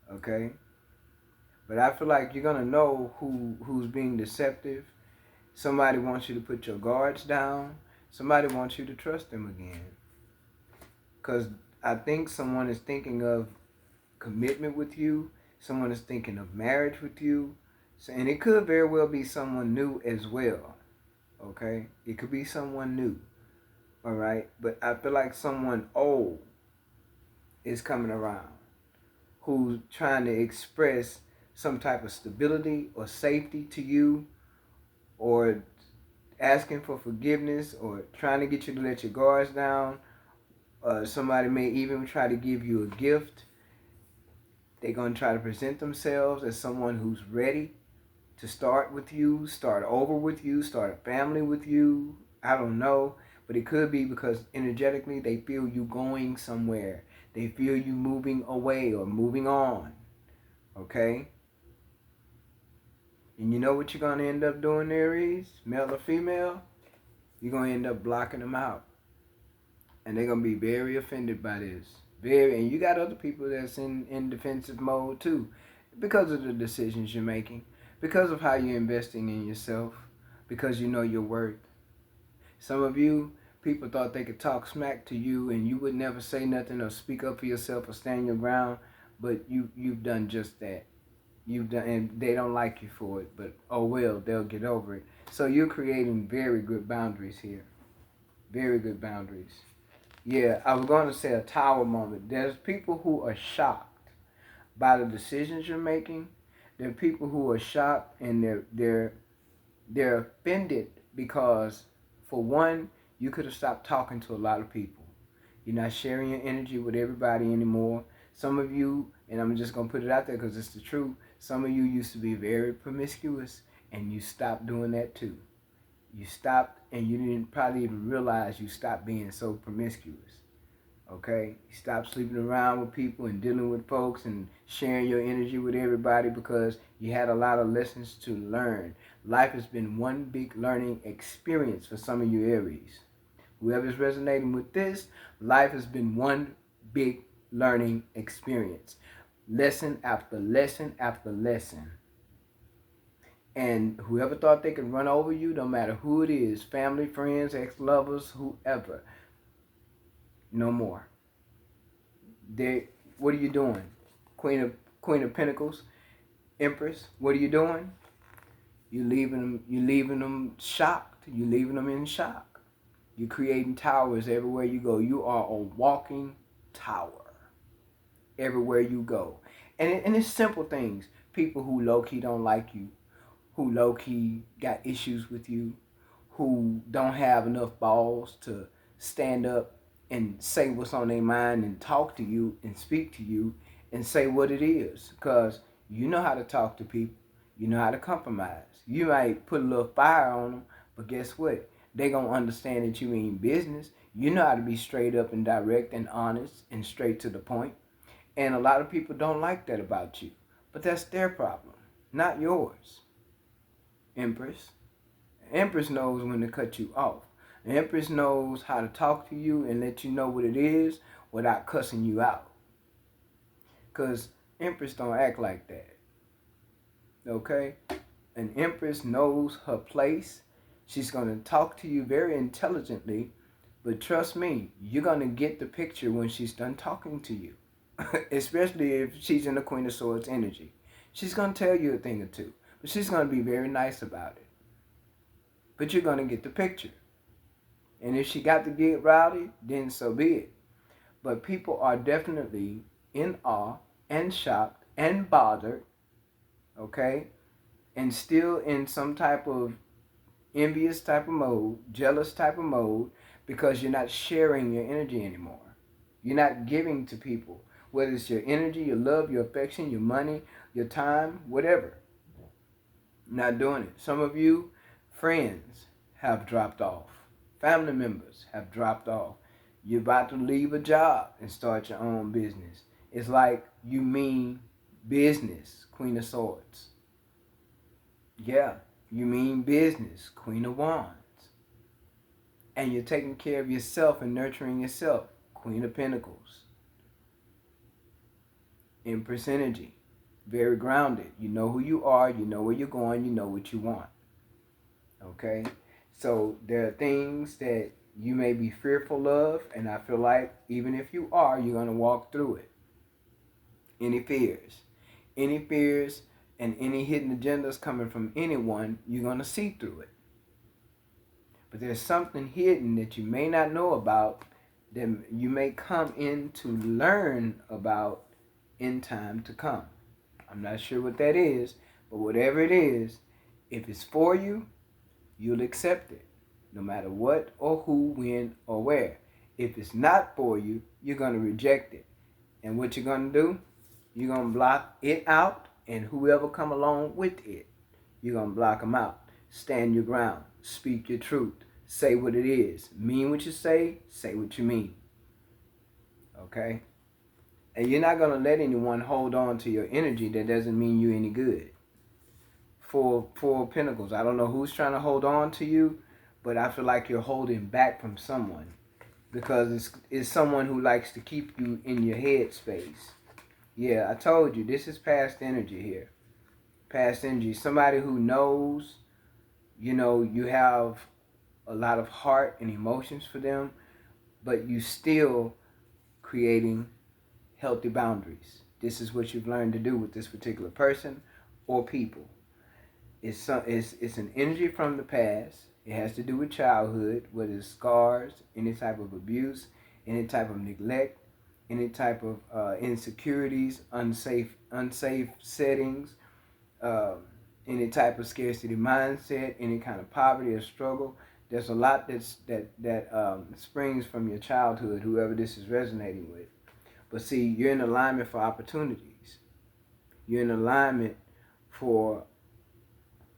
Okay? But I feel like you're gonna know who's being deceptive. Somebody wants you to put your guards down. Somebody wants you to trust them again. Because I think someone is thinking of commitment with you. Someone is thinking of marriage with you. So, and it could very well be someone new as well. Okay? It could be someone new. All right? But I feel like someone old is coming around who's trying to express some type of stability or safety to you, or asking for forgiveness, or trying to get you to let your guards down. Somebody may even try to give you a gift. They're going to try to present themselves as someone who's ready to start with you, start over with you, start a family with you. I don't know. But it could be because energetically they feel you going somewhere. They feel you moving away or moving on. Okay? And you know what you're going to end up doing, Aries? Male or female? You're going to end up blocking them out. And they're going to be very offended by this. And you got other people that's in defensive mode too. Because of the decisions you're making. Because of how you're investing in yourself. Because you know your worth. Some of you, people thought they could talk smack to you and you would never say nothing or speak up for yourself or stand your ground. But you've done just that. You've done, and they don't like you for it, but oh well, they'll get over it. So you're creating very good boundaries here. Very good boundaries. Yeah, I was going to say a tower moment. There's people who are shocked by the decisions you're making. There are people who are shocked and they're offended because, for one, you could have stopped talking to a lot of people. You're not sharing your energy with everybody anymore. Some of you, and I'm just going to put it out there because it's the truth, some of you used to be very promiscuous and you stopped doing that too. You stopped and you didn't probably even realize you stopped being so promiscuous. Okay? Stop sleeping around with people and dealing with folks and sharing your energy with everybody because you had a lot of lessons to learn. Life has been one big learning experience for some of you Aries. Whoever's resonating with this, life has been one big learning experience. Lesson after lesson after lesson. And whoever thought they could run over you, no matter who it is, family, friends, ex-lovers, whoever, no more. They, what are you doing? Queen of Pentacles, Empress, what are you doing? You leaving them shocked. You leaving them in shock. You're creating towers everywhere you go. You are a walking tower everywhere you go. And it's simple things. People who low-key don't like you, who low-key got issues with you, who don't have enough balls to stand up and say what's on their mind and talk to you and speak to you and say what it is. Because you know how to talk to people. You know how to compromise. You might put a little fire on them, but guess what? They going to understand that you mean business. You know how to be straight up and direct and honest and straight to the point. And a lot of people don't like that about you. But that's their problem, not yours, Empress. Empress knows when to cut you off. Empress knows how to talk to you and let you know what it is without cussing you out. Because Empress don't act like that. Okay? An Empress knows her place. She's going to talk to you very intelligently. But trust me, you're going to get the picture when she's done talking to you. Especially if she's in the Queen of Swords energy. She's going to tell you a thing or two. But she's going to be very nice about it. But you're going to get the picture. And if she got to get rowdy, then so be it. But people are definitely in awe and shocked and bothered, okay? And still in some type of envious type of mode, jealous type of mode, because you're not sharing your energy anymore. You're not giving to people, whether it's your energy, your love, your affection, your money, your time, whatever. Not doing it. Some of you, friends, have dropped off. Family members have dropped off. You're about to leave a job and start your own business. It's like you mean business, Queen of Swords. Yeah, you mean business, Queen of Wands. And you're taking care of yourself and nurturing yourself, Queen of Pentacles. Empress energy. Very grounded. You know who you are, you know where you're going, you know what you want. Okay? So there are things that you may be fearful of, and I feel like even if you are, you're going to walk through it. Any fears. Any fears and any hidden agendas coming from anyone, you're going to see through it. But there's something hidden that you may not know about that you may come in to learn about in time to come. I'm not sure what that is, but whatever it is, if it's for you, you'll accept it, no matter what or who, when or where. If it's not for you, you're going to reject it. And what you're going to do, you're going to block it out, and whoever come along with it, you're going to block them out. Stand your ground. Speak your truth. Say what it is. Mean what you say. Say what you mean. Okay? And you're not going to let anyone hold on to your energy that doesn't mean you any good. Four of Pentacles. I don't know who's trying to hold on to you, but I feel like you're holding back from someone. Because it's someone who likes to keep you in your head space. Yeah, I told you, this is past energy here. Past energy. Somebody who knows, you have a lot of heart and emotions for them, but you still creating healthy boundaries. This is what you've learned to do with this particular person or people. It's an energy from the past. It has to do with childhood, whether it's scars, any type of abuse, any type of neglect, any type of insecurities, unsafe settings, any type of scarcity mindset, any kind of poverty or struggle. There's a lot that springs from your childhood, whoever this is resonating with. But see, you're in alignment for opportunities. You're in alignment for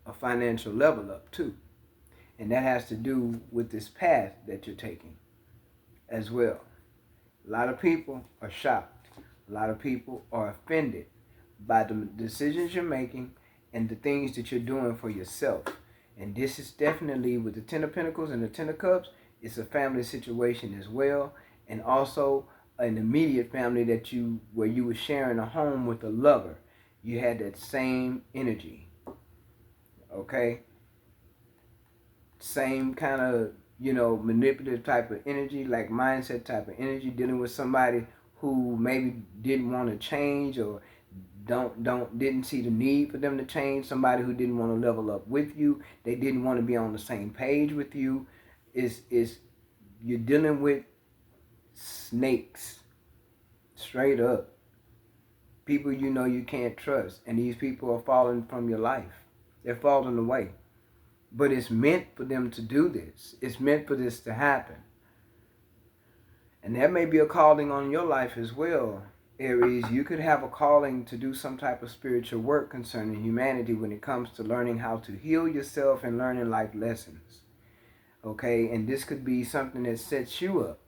a financial level up too. And that has to do with this path that you're taking as well. A lot of people are shocked. A lot of people are offended by the decisions you're making and the things that you're doing for yourself. And this is definitely with the Ten of Pentacles and the Ten of Cups, it's a family situation as well. And also an immediate family that where you were sharing a home with a lover. You had that same energy. Okay? Same kind of, manipulative type of energy, like mindset type of energy, dealing with somebody who maybe didn't want to change or didn't see the need for them to change, somebody who didn't want to level up with you, they didn't want to be on the same page with you. Is You're dealing with snakes, straight up. People you can't trust, and these people are falling from your life. They're falling away. But it's meant for them to do this. It's meant for this to happen. And there may be a calling on your life as well, Aries. You could have a calling to do some type of spiritual work concerning humanity when it comes to learning how to heal yourself and learning life lessons. Okay? And this could be something that sets you up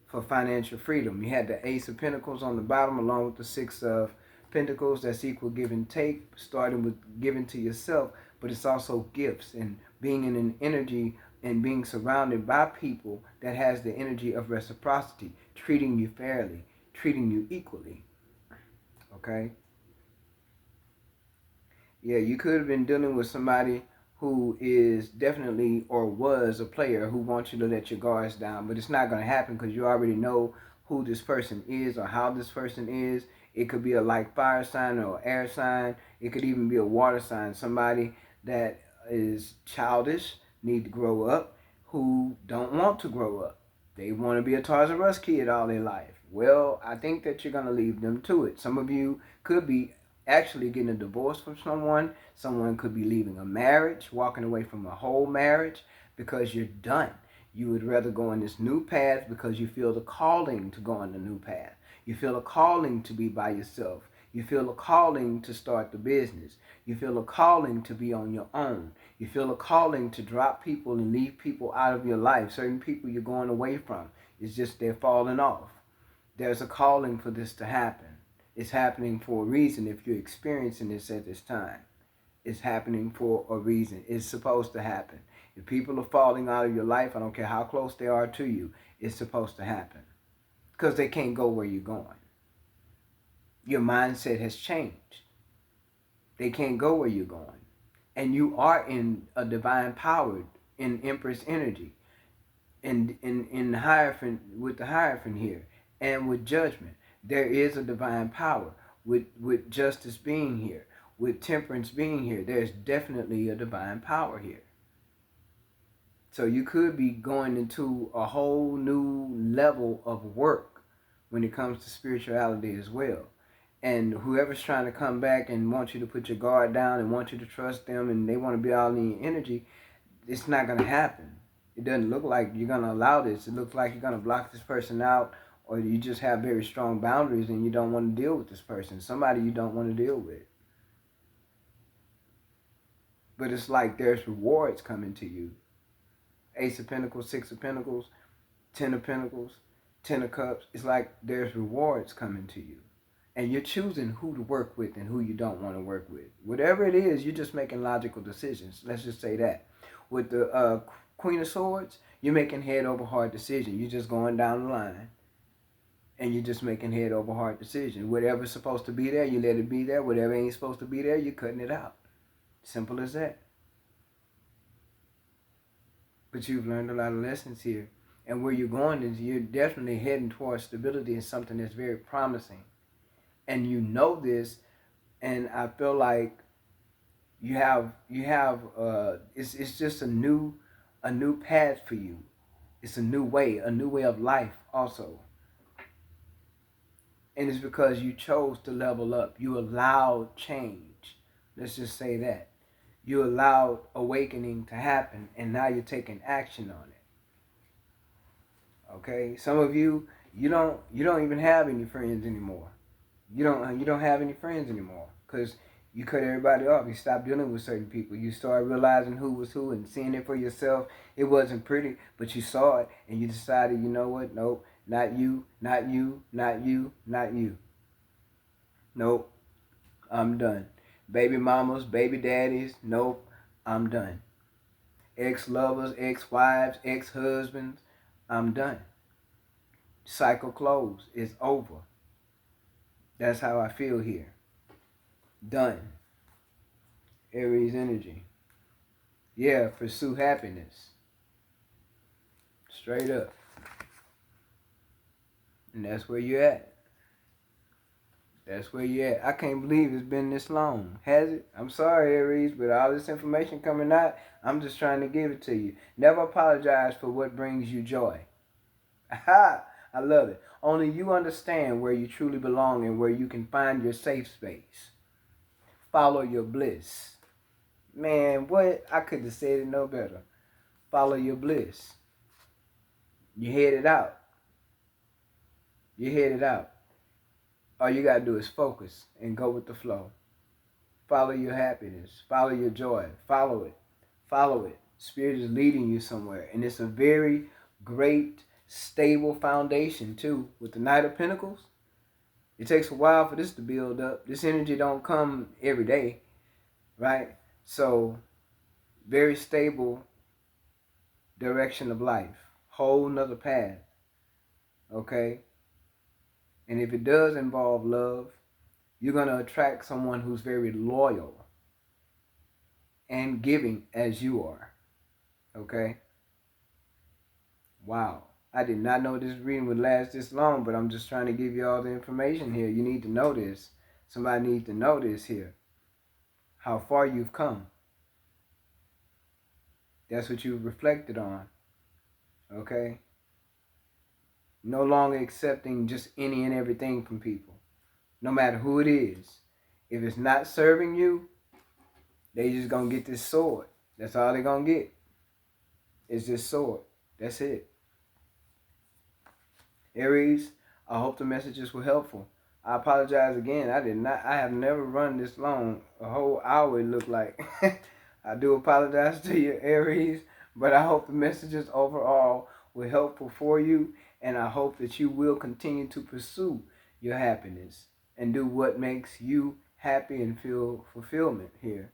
for financial freedom. You had the Ace of Pentacles on the bottom along with the Six of Pentacles. That's equal give and take, starting with giving to yourself, but it's also gifts and being in an energy and being surrounded by people that has the energy of reciprocity, treating you fairly, treating you equally. Okay? Yeah, you could have been dealing with somebody who is definitely or was a player who wants you to let your guards down, but it's not going to happen because you already know who this person is or how this person is. It could be a like fire sign or air sign. It could even be a water sign, somebody that is childish, need to grow up, who don't want to grow up. They want to be a Toys R Us kid all their life. Well, I think that you're going to leave them to it. Some of you could be actually getting a divorce from someone. Someone could be leaving a marriage, walking away from a whole marriage because you're done. You would rather go on this new path because you feel the calling to go on the new path. You feel a calling to be by yourself. You feel a calling to start the business. You feel a calling to be on your own. You feel a calling to drop people and leave people out of your life. Certain people you're going away from. It's just they're falling off. There's a calling for this to happen. It's happening for a reason if you're experiencing this at this time. It's happening for a reason. It's supposed to happen. If people are falling out of your life, I don't care how close they are to you, it's supposed to happen. Because they can't go where you're going. Your mindset has changed. They can't go where you're going. And you are in a divine power, in Empress energy, in the Hierophant, with the Hierophant here, and with judgment. There is a divine power with justice being here, with temperance being here. There's definitely a divine power here. So you could be going into a whole new level of work when it comes to spirituality as well. And whoever's trying to come back and want you to put your guard down and want you to trust them and they want to be all in your energy, it's not going to happen. It doesn't look like you're going to allow this. It looks like you're going to block this person out, or you just have very strong boundaries and you don't want to deal with this person, somebody you don't want to deal with. But it's like there's rewards coming to you. Ace of Pentacles, Six of Pentacles, Ten of Pentacles, Ten of Cups. It's like there's rewards coming to you. And you're choosing who to work with and who you don't want to work with. Whatever it is, you're just making logical decisions. Let's just say that. With the Queen of Swords, you're making head over heart decisions. You're just going down the line. And you're just making head over heart decisions. Whatever's supposed to be there, you let it be there. Whatever ain't supposed to be there, you're cutting it out. Simple as that. But you've learned a lot of lessons here. And where you're going is you're definitely heading towards stability and something that's very promising. And you know this, and I feel like you have it's just a new path for you. It's a new way of life also. And it's because you chose to level up. You allowed change. Let's just say that. You allowed awakening to happen, and now you're taking action on it. Okay? Some of you, you don't even have any friends anymore. You don't have any friends anymore because you cut everybody off. You stopped dealing with certain people. You started realizing who was who and seeing it for yourself. It wasn't pretty, but you saw it and you decided, you know what? Nope, Not you, not you, not you, not you. Nope, I'm done. Baby mamas, baby daddies, nope, I'm done. Ex-lovers, ex-wives, ex-husbands, I'm done. Cycle closed. It's over. That's how I feel here. Done. Aries energy. Yeah, pursue happiness. Straight up. And that's where you're at. That's where you're at. I can't believe it's been this long. Has it? I'm sorry, Aries, but all this information coming out, I'm just trying to give it to you. Never apologize for what brings you joy. Aha! I love it. Only you understand where you truly belong and where you can find your safe space. Follow your bliss. Man, what? I could have said it no better. Follow your bliss. You headed out. You headed out. All you gotta do is focus and go with the flow. Follow your happiness. Follow your joy. Follow it. Follow it. Spirit is leading you somewhere. And it's a very great, stable foundation too. With the Knight of Pentacles, it takes a while for this to build up. This energy don't come every day, right? So, very stable direction of life. Whole nother path, okay? And if it does involve love, you're going to attract someone who's very loyal and giving as you are, okay? Wow. I did not know this reading would last this long, but I'm just trying to give you all the information here. You need to know this. Somebody needs to know this here. How far you've come. That's what you've reflected on, okay? No longer accepting just any and everything from people, no matter who it is. If it's not serving you, they just gonna get this sword. That's all they gonna get. It's this sword. That's it. Aries, I hope the messages were helpful. I apologize again. I have never run this long. A whole hour it looked like. I do apologize to you, Aries, but I hope the messages overall were helpful for you, and I hope that you will continue to pursue your happiness and do what makes you happy and feel fulfillment here.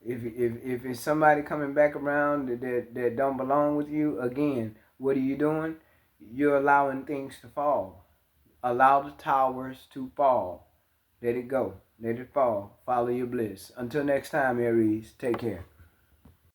If it's somebody coming back around that don't belong with you, again, what are you doing? You're allowing things to fall. Allow the towers to fall. Let it go. Let it fall. Follow your bliss. Until next time, Aries, take care.